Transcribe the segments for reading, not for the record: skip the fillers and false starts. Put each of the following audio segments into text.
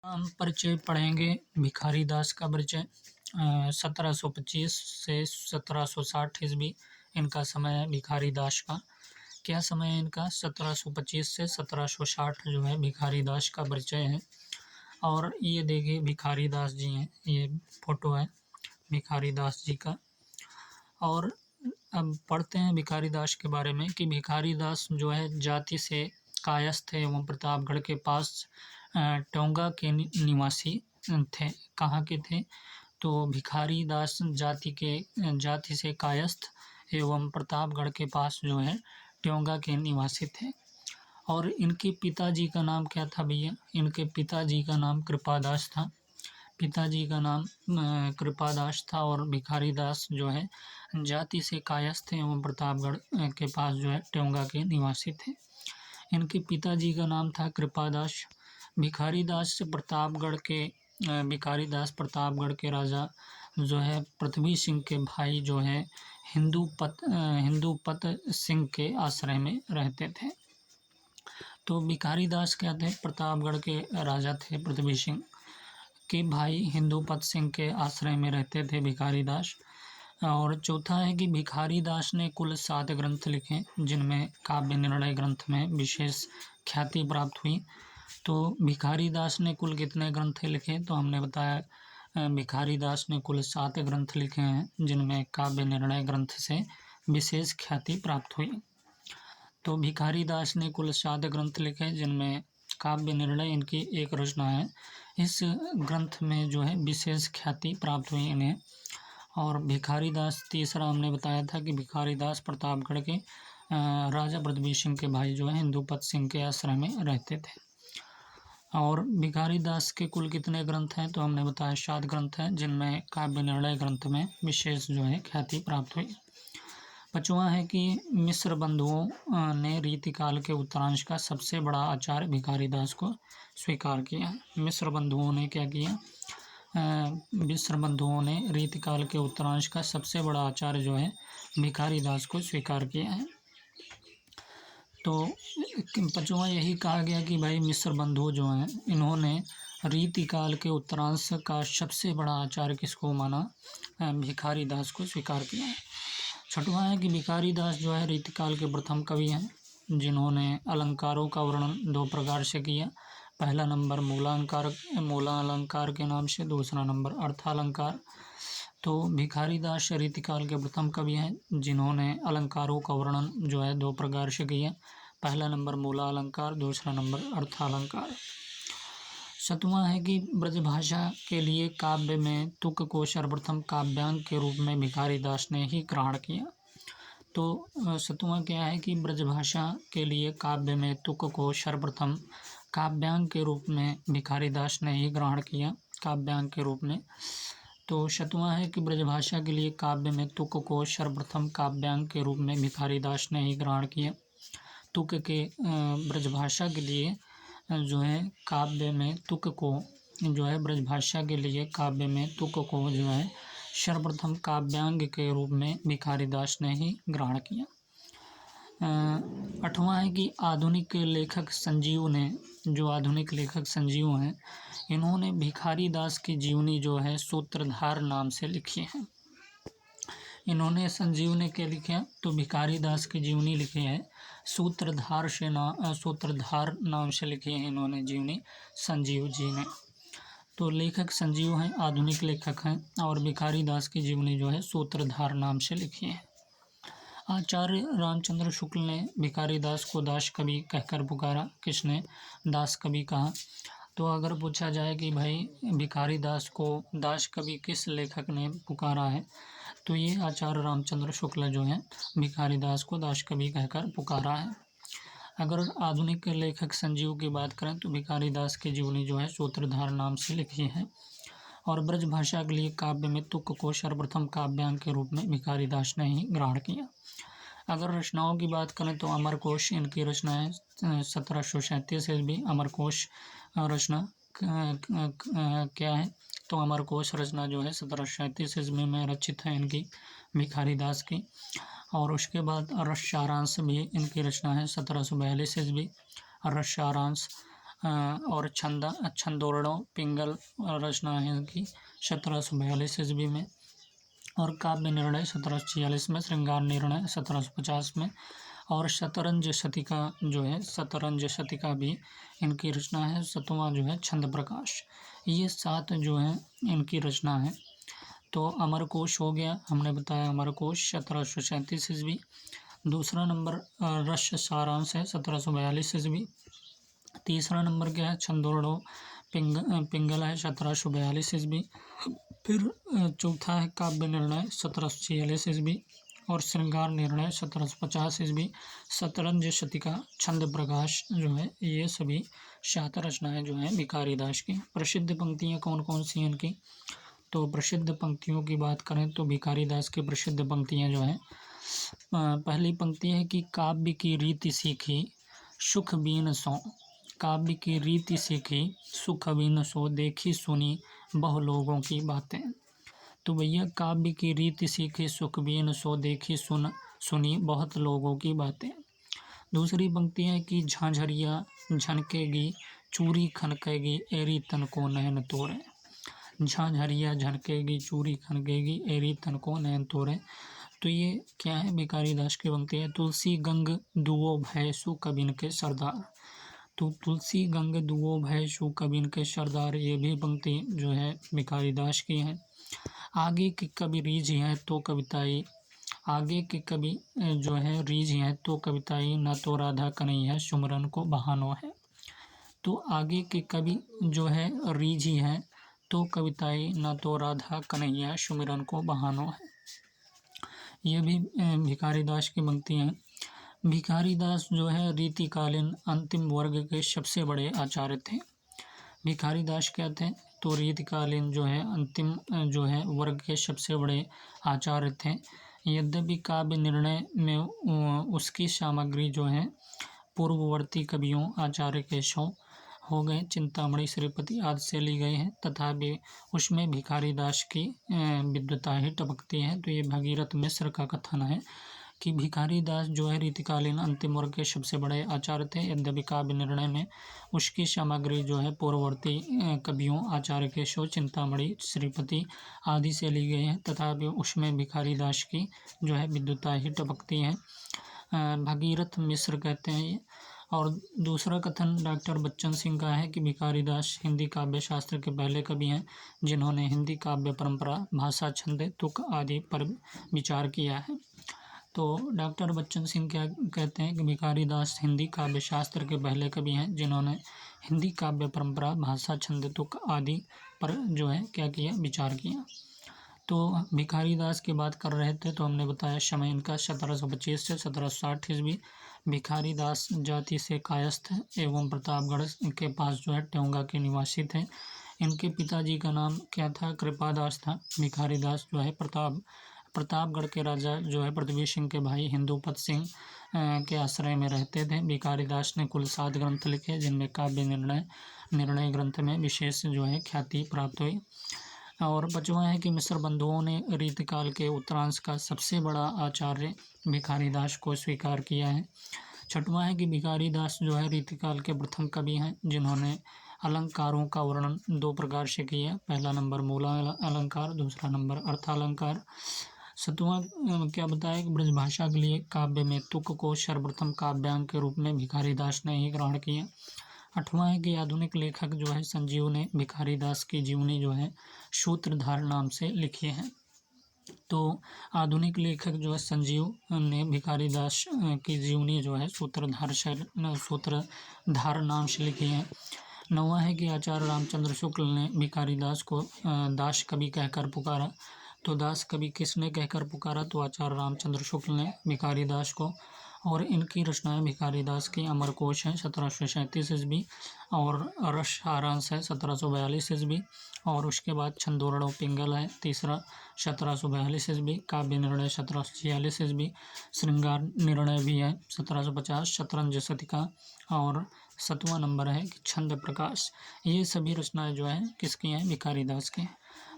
हम परिचय पढ़ेंगे भिखारी दास का परिचय। 1725 से 1760 ईस्वी इनका समय है भिखारी दास का। क्या समय है इनका? 1725 से 1760 जो है भिखारी दास का परिचय है। और ये देखिए भिखारी दास जी हैं, ये फोटो है भिखारी दास जी का। और अब पढ़ते हैं भिखारी दास के बारे में कि भिखारी दास जो है जाति से कायस्थ एवं प्रतापगढ़ के पास टोंगा के निवासी थे। कहाँ के थे? तो भिखारी दास जाति से कायस्थ एवं प्रतापगढ़ के पास जो है टोंगा के निवासी थे। और इनके पिताजी का नाम क्या था भैया? इनके पिताजी का नाम कृपादास था। पिताजी का नाम कृपादास था। और भिखारी दास जो है जाति से कायस्थ एवं प्रतापगढ़ के पास जो है टोंगा के निवासी थे। इनके पिताजी का नाम था कृपादास। भिखारी दास प्रतापगढ़ के राजा जो है पृथ्वी सिंह के भाई जो है हिंदूपत सिंह के आश्रय में रहते थे। तो भिखारी दास क्या थे? प्रतापगढ़ के राजा थे, पृथ्वी सिंह के भाई हिंदूपत सिंह के आश्रय में रहते थे भिखारी दास। और चौथा है कि भिखारी दास ने कुल 7 ग्रंथ लिखे, जिनमें काव्य निर्णय ग्रंथ में विशेष ख्याति प्राप्त हुई। तो भिखारी दास ने कुल कितने ग्रंथ लिखे? तो हमने बताया भिखारी दास ने कुल 7 ग्रंथ लिखे हैं, जिनमें काव्य निर्णय ग्रंथ से विशेष ख्याति प्राप्त हुई। तो भिखारी दास ने कुल 7 ग्रंथ लिखे, जिनमें काव्य निर्णय इनकी एक रचना है। इस ग्रंथ में जो है विशेष ख्याति प्राप्त हुई इन्हें। और भिखारी दास तीसरा हमने बताया था कि भिखारी दास प्रतापगढ़ के राजा पृथ्वी सिंह के भाई जो है हिंदूपत सिंह के आश्रय में रहते थे। और भिखारी दास के कुल कितने ग्रंथ हैं? तो हमने बताया 7 ग्रंथ हैं, जिनमें काव्य निर्णय ग्रंथ में विशेष जो है ख्याति प्राप्त हुई। 5वां है कि मिश्र बंधुओं ने रीतिकाल के उत्तरांश का सबसे बड़ा आचार्य भिखारी दास को स्वीकार किया। मिश्र बंधुओं ने क्या किया? मिश्र बंधुओं ने रीतिकाल के उत्तरांश का सबसे बड़ा आचार्य जो है भिखारी दास को स्वीकार किया है। तो 5वां यही कहा गया कि भाई मिश्र बंधु जो हैं इन्होंने रीतिकाल के उत्तरांश का सबसे बड़ा आचार्य किसको माना? भिखारी दास को स्वीकार किया है। 6वां है कि भिखारी दास जो है रीतिकाल के प्रथम कवि हैं, जिन्होंने अलंकारों का वर्णन 2 प्रकार से किया। पहला नंबर मूलालंकार के नाम से, दूसरा नंबर अर्थालंकार। तो भिखारी दास रीतिकाल के प्रथम कवि हैं, जिन्होंने अलंकारों का वर्णन जो है 2 प्रकार से किया। पहला नंबर मूलालंकार, दूसरा नंबर अर्थालंकार। 7वां है कि ब्रजभाषा के लिए काव्य में तुक को सर्वप्रथम काव्यांग के रूप में भिखारी दास ने ही ग्रहण किया। तो 7वां क्या है कि ब्रजभाषा के लिए काव्य में तुक को सर्वप्रथम काव्यांग के रूप में भिखारी दास ने ही ग्रहण किया, काव्यांग के रूप में। तो 7वां है कि ब्रजभाषा के लिए काव्य में तुक को सर्वप्रथम काव्यांग के रूप में भिखारी दास ने ही ग्रहण किया। तुक के ब्रजभाषा के लिए जो है काव्य में तुक को जो है ब्रजभाषा के लिए काव्य में तुक को जो है सर्वप्रथम काव्यांग के रूप में भिखारी दास ने ही ग्रहण किया। 8वां है कि आधुनिक लेखक संजीव हैं, इन्होंने भिखारी दास की जीवनी जो है सूत्रधार नाम से लिखी है। इन्होंने संजीव ने क्या लिखा? तो भिखारी दास की जीवनी लिखी है सूत्रधार नाम से लिखी है इन्होंने जीवनी संजीव जी ने। तो लेखक संजीव हैं, आधुनिक लेखक हैं, और भिखारी दास की जीवनी जो है सूत्रधार नाम से लिखी है। आचार्य रामचंद्र शुक्ल ने भिखारी दास को दास कवि कहकर पुकारा। किसने दास कवि कहा? तो अगर पूछा जाए कि भाई भिखारी दास को दास कवि किस लेखक ने पुकारा है, तो ये आचार्य रामचंद्र शुक्ल जो हैं भिखारी दास को दास कवि कहकर पुकारा है। अगर आधुनिक लेखक संजीव की बात करें तो भिखारी दास की जीवनी जो है सूत्रधार नाम से लिखी है। और ब्रजभाषा के लिए काव्य में तुक को सर्वप्रथम काव्यांग के रूप में भिखारी दास ने ही ग्रहण किया। अगर रचनाओं की बात करें तो अमरकोश इनकी रचना है 1737 ईस्वी। अमरकोश रचना क्या है? तो अमरकोश रचना जो है 1737 ईस्वी में रचित है इनकी, भिखारी दास की। और उसके बाद रस सारांश भी इनकी रचना है 1742 ईस्वी। रस सारांश और छंदोरणों पिंगल रचना है इनकी 1742 ईस्वी में, और काव्य निर्णय 1746 में, श्रृंगार निर्णय 1750 में, और शतरंज शतिका जो है, शतरंज शतिका भी इनकी रचना है। 7वां जो है छंद प्रकाश। ये 7 जो है इनकी रचना है। तो अमरकोश हो गया, हमने बताया अमरकोश 1737 ईस्वी। दूसरा नंबर रस सारांश है 1742 ईस्वी। तीसरा नंबर क्या है, छंदोरणों पिंगल है 1742 ईस्वी। फिर चौथा है काव्य निर्णय 1746 ईस्वी, और श्रृंगार निर्णय 1750 ईस्वी। शतरंज शतिका, छंद प्रकाश जो है, ये सभी 7 रचनाएं जो हैं भिखारी दास की। प्रसिद्ध पंक्तियां कौन कौन सी हैं इनकी, तो प्रसिद्ध पंक्तियों की बात करें तो भिखारी दास की प्रसिद्ध पंक्तियां जो हैं, पहली पंक्ति है कि काव्य की रीति सीखी सुख बीन सो, काव्य की रीति सीखी सुख बीन सो, देखी सुनी बहु लोगों की बातें। तो भैया काव्य की रीति सीखी सुख बीन सो, देखी सुनी बहुत लोगों की बातें। दूसरी पंक्ति है कि झांझरिया झनकेगी चूरी खनकेगी एरी तन को नैन तोरे, झांझरिया झनकेगी चूरी खनकेगी एरी तन को नैन तोरे। तो ये क्या है, भिखारी दास की पंक्ति है। तुलसी गंग दुओ भय सु कबिन के सरदार, तो तुलसी गंग दुओ भय सु कबिन के सरदार, ये भी पंक्ति जो है भिखारी दास की है। आगे की कवि रीझ है तो कविताई, आगे के कवि जो है रीझ है तो कविताई, न तो राधा कन्हैया सुमरन को बहानो है। तो आगे के कवि जो है रीझ है तो कविताई, न तो राधा कन्हैया सुमिरन को बहानो है। ये भी भिखारी दास की पंक्ति हैं। भिखारी दास जो है रीतिकालीन अंतिम वर्ग के सबसे बड़े आचार्य थे। भिखारी दास क्या थे, तो रीतिकालीन जो है अंतिम जो है वर्ग के सबसे बड़े आचार्य थे। यद्यपि काव्य निर्णय में उसकी सामग्री जो है पूर्ववर्ती कवियों आचार्य केशव हो गए, चिंतामणि, श्रीपति आदि से ली गई हैं, तथापि उसमें भिखारी दास की विद्वता ही टपकती है। तो ये भगीरथ मिश्र का कथन है कि भिखारी दास जो है रीतिकालीन अंतिम वर्ग के सबसे बड़े आचार्य थे। यद्यपि काव्य निर्णय में उसकी सामग्री जो है पूर्ववर्ती कवियों आचार्य केशव, चिंतामणि, श्रीपति आदि से ली गई है, तथापि उसमें भिखारी दास की जो है विद्वता ही टपकती है। भगीरथ मिश्र कहते हैं ये। और दूसरा कथन डॉक्टर बच्चन सिंह का है कि भिखारी दास हिंदी काव्य शास्त्र के पहले कवि हैं जिन्होंने हिंदी काव्य परंपरा, भाषा, छंद, तुक आदि पर विचार किया है। तो डॉक्टर बच्चन सिंह क्या कहते हैं कि भिखारी दास हिंदी काव्य शास्त्र के पहले कवि हैं जिन्होंने हिंदी काव्य परंपरा, भाषा, छंद, तुक आदि पर जो है क्या किया, विचार किया। तो भिखारी दास की बात कर रहे थे तो हमने बताया समय इनका 1725 से 1760 ईस्वी। भिखारी दास जाति से कायस्थ एवं प्रतापगढ़ के पास जो है ट्योंगा के निवासी थे। इनके पिताजी का नाम क्या था, कृपादास था। भिखारी दास जो है प्रतापगढ़ के राजा जो है पृथ्वी सिंह के भाई हिंदूपत सिंह के आश्रय में रहते थे। भिखारी दास ने कुल 7 ग्रंथ लिखे जिनमें काव्य निर्णय ग्रंथ में विशेष जो है ख्याति प्राप्त हुई। और 5वां है कि मिश्र बंधुओं ने रीतिकाल के उत्तरांश का सबसे बड़ा आचार्य भिखारी दास को स्वीकार किया है। 6वां है कि भिखारी दास जो है रीतिकाल के प्रथम कवि हैं जिन्होंने अलंकारों का वर्णन 2 प्रकार से किया। पहला नंबर मूला अलंकार, दूसरा नंबर अर्थालंकार। 7वां क्या बताया कि ब्रजभाषा के लिए काव्य में तुक को सर्वप्रथम काव्यांग के रूप में भिखारी दास ने ही ग्रहण किया। 8वां है कि आधुनिक लेखक जो है संजीव ने भिखारी दास की जीवनी जो है सूत्रधार नाम से लिखी है। तो आधुनिक लेखक जो है संजीव ने भिखारी दास की जीवनी जो है सूत्रधार नाम से लिखी है। 9वां है कि आचार्य रामचंद्र शुक्ल ने भिखारी दास को दास कवि कहकर पुकारा। तो दास कवि किसने कहकर पुकारा, तो आचार्य रामचंद्र शुक्ल ने भिखारी दास को। और इनकी रचनाएं भिखारी दास की अमरकोश है 1737 ईस्वी, और रस सारांश है 1742 ईस्वी, और उसके बाद छंदोरणों पिंगल है तीसरा 1742 ईस्वी, काव्य निर्णय 1746 ईस्वी, श्रृंगार निर्णय भी है 1750, शतरंज शतिका, और 7वां नंबर है कि छंद प्रकाश। ये सभी रचनाएं जो है किसकी हैं, भिखारी दास के।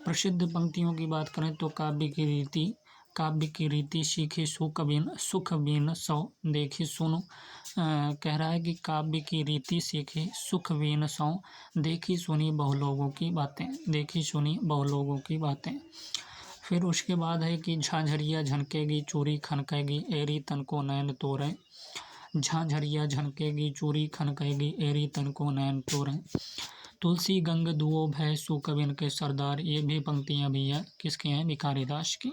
प्रसिद्ध पंक्तियों की बात करें तो काव्य की रीति काव्य की रीति सीखी सुख बीन सौ देखी सुनु। कह रहा है कि काव्य की रीति सीखी सुख बीन सौ देखी सुनी बहु लोगों की बातें, देखी सुनी बहु लोगों की बातें। फिर उसके बाद है कि झांझरिया झनकेगी चूड़ी खनकेगी एरी तन को नैन तोरे। झांझरिया झनकेगी चूड़ी खनकेगी एरी तन को नैन तोरे। तुलसी गंग दुओ भय सुकविन के सरदार। ये भी पंक्तियां भी है किसके हैं, भिखारी दास की।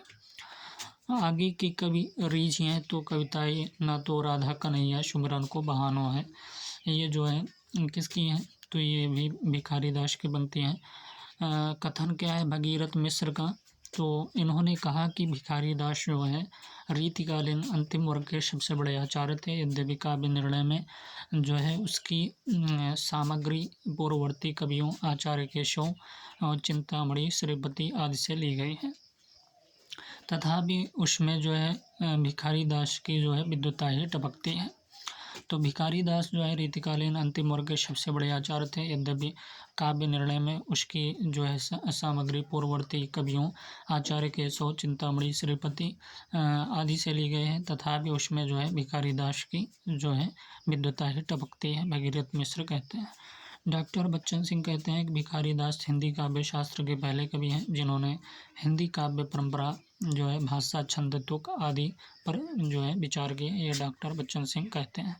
आगे की कवि रीझ हैं तो कविताएं ना तो राधा कन्हैया सुमिरन को बहानो है, ये जो है किसकी हैं, तो ये भी भिखारी दास की पंक्तियां हैं। कथन क्या है भगीरथ मिश्र का, तो इन्होंने कहा कि भिखारी दास जो है रीतिकालीन अंतिम वर्ग के सबसे बड़े आचार्य थे। यद्यपि काव्य निर्णय में जो है उसकी सामग्री पूर्ववर्ती कवियों आचार्य केशव और चिंतामणि श्रीपति आदि से ली गई है, तथापि उसमें जो है भिखारी दास की जो है विद्वता ही टपकती है। तो भिखारी दास जो है रीतिकालीन अंतिम वर्ग के सबसे बड़े आचार्य थे। यद्यपि काव्य निर्णय में उसकी जो है सामग्री पूर्ववर्ती कवियों आचार्य केशव चिंतामणि श्रीपति आदि से ली गए हैं, तथापि उसमें जो है भिखारी दास की जो है विद्वता ही टपकती है, भगीरथ मिश्र कहते हैं। डॉक्टर बच्चन सिंह कहते हैं कि भिखारी दास हिंदी काव्य शास्त्र के पहले कवि हैं जिन्होंने हिंदी काव्य परंपरा जो है भाषा छंद तुक आदि पर जो है विचार किए, ये डॉक्टर बच्चन सिंह कहते हैं।